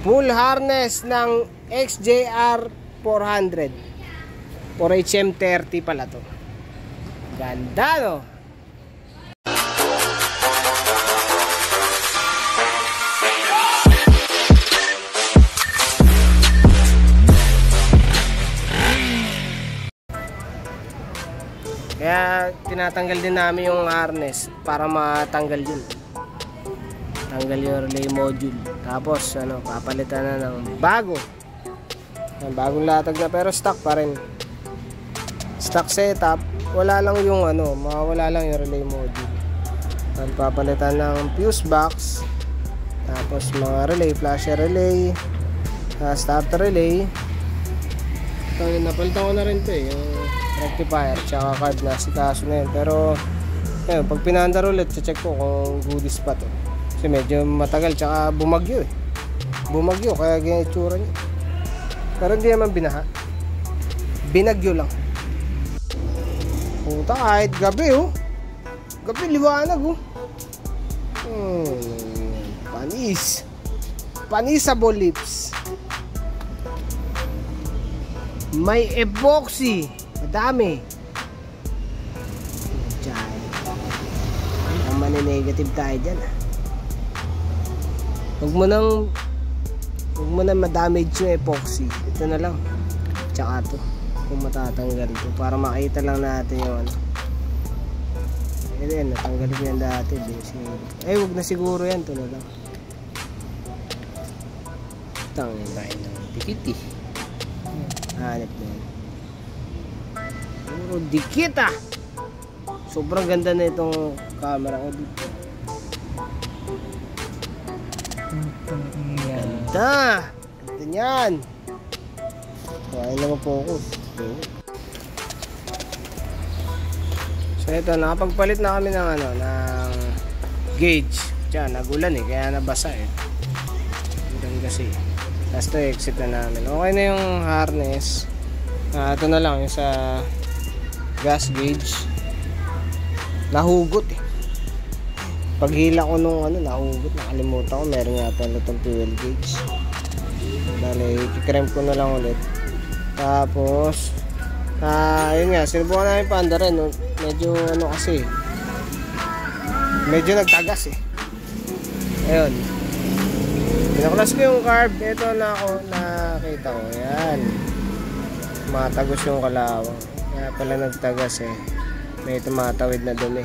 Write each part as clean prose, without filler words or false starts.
Full harness ng XJR 400. 4HM30 pala to. Ganda, no? Kaya tinatanggal din namin yung harness para matanggal yun. Tanggal yung relay module. Tapos ano, papalitan na ng bago. Bagong latag na pero stock pa rin. Stock setup. Wala lang yung ano, mawala lang yung relay module. Papalitan ng fuse box. Tapos mga relay, flasher relay, starter relay. Napalitan ko na rin to yung rectifier tsaka card na si kaso na yun. Pero ayun, pag pinandar ulit, check ko kung goodies pa to. Kasi medyo matagal tsaka bumagyo eh. Bumagyo kaya ganyan itsura niya. Pero hindi naman binaha. Binagyo lang. Puta, kahit gabi oh. Gabi liwanag oh. Panis. Panisable lips. May epoxy. Madami. Diyan. Ang maninegative tayo dyan ah. Huwag mo nang madamage yung epoxy. Ito na lang. Tsaka to. Kung matatanggal to. Para makita lang natin yung ano. Ayan, natanggal ko yan dati. Ay, huwag na siguro yan. Ito na lang. Tangin tayo ng dikit eh. Hanap na yan. Puro dikit ah. Sobrang ganda na itong camera ko dito. Ganda. Ganda yan. Kaya naman focus. So ito, nakapagpalit na kami ng ano, ng gauge. Diyan, nagulan eh, kaya nabasa eh. Ganun kasi. Tapos ito, exit na namin. Okay na yung harness. Ito na lang yung sa gas gauge. Nahugot eh. Paghila ko nung ano, nahugot. Nakalimutan ko, meron nga pala itong fuel gauge. Dali, kikrem ko na lang ulit. Tapos yun nga, sinubukan namin pa rin no? Medyo ano kasi, medyo nagtagas eh. Ayun, pinaklas ko yung carb. Ito na ako, nakita ko. Ayan, matagos yung kalawang. Kaya pala nagtagas eh. May tumatawid na dumi.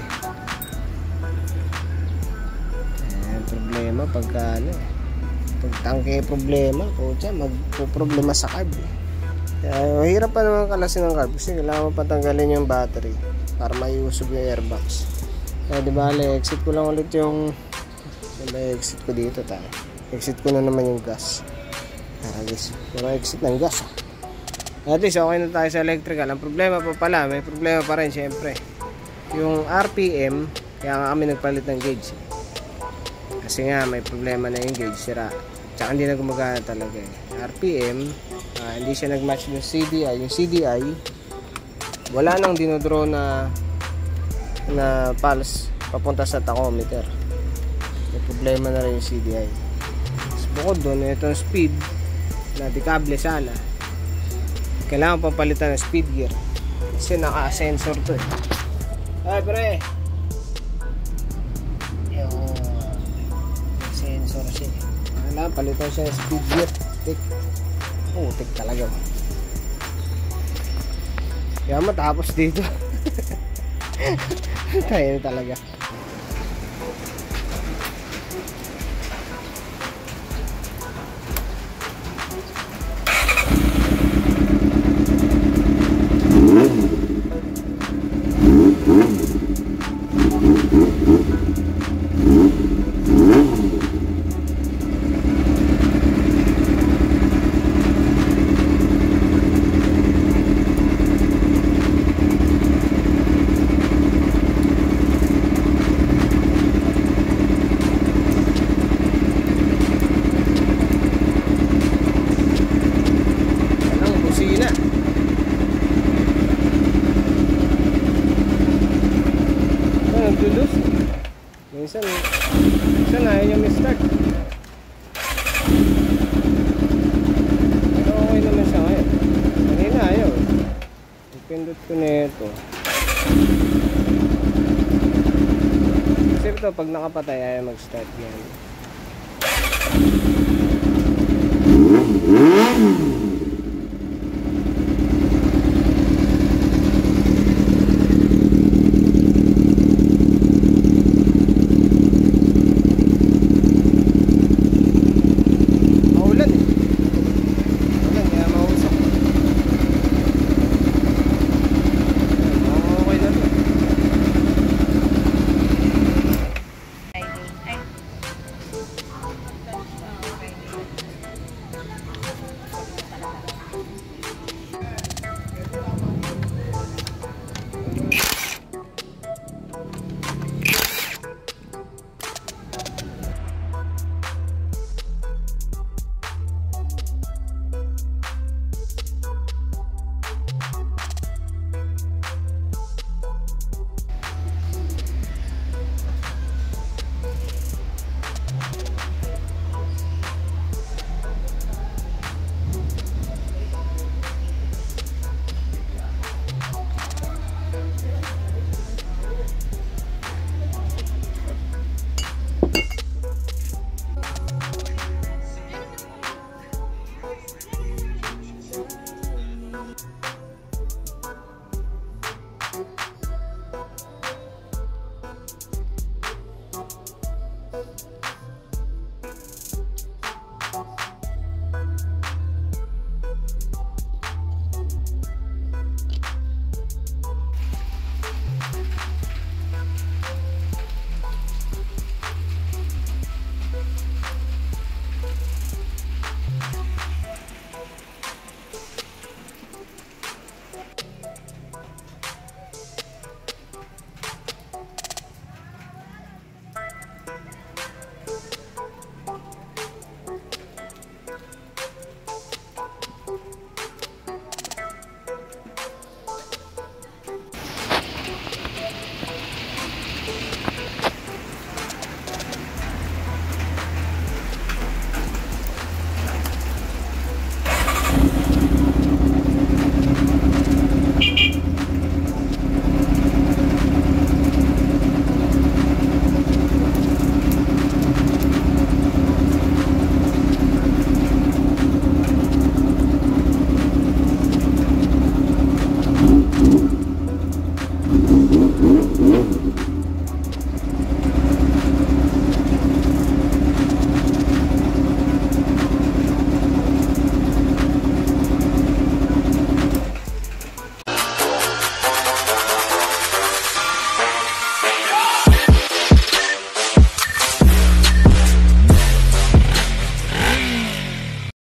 Ayan, problema pagka ano, pag tangke problema, kutya, magpo-problema sa carb eh. Mahirap pa naman kalasin ng carb kasi kailangan patanggalin yung battery para maiusog yung airbox. Di ba, exit ko lang ulit yung exit ko dito tayo. Exit ko na naman yung gas. Guys, pero exit ng gas at least okay na tayo sa electrical. Ang problema pa pala, may problema pa rin syempre yung RPM. Kaya nga kami nagpalit ng gauge kasi nga may problema na yung gauge, sira. Tsaka hindi na gumagana talaga eh. RPM, hindi siya nag-match ng CDI. Yung CDI, wala nang dinodraw na pulse papunta sa tachometer. May problema na rin yung CDI. Tapos bukod doon, itong speed na dekable sana, kailangan papalitan ng speed gear kasi naka-sensor to eh. Ay pre, yung sensor siya. Kailangan palitan siya ng speed gear. Tik talaga. Kaya matapos dito. Kaya talaga. Minsan ayaw niya may start. pindot ko nito. Kasi ito, pag nakapatay, ay mag-start yan. Maulan eh. Maulan, kaya mausok. Okay na to.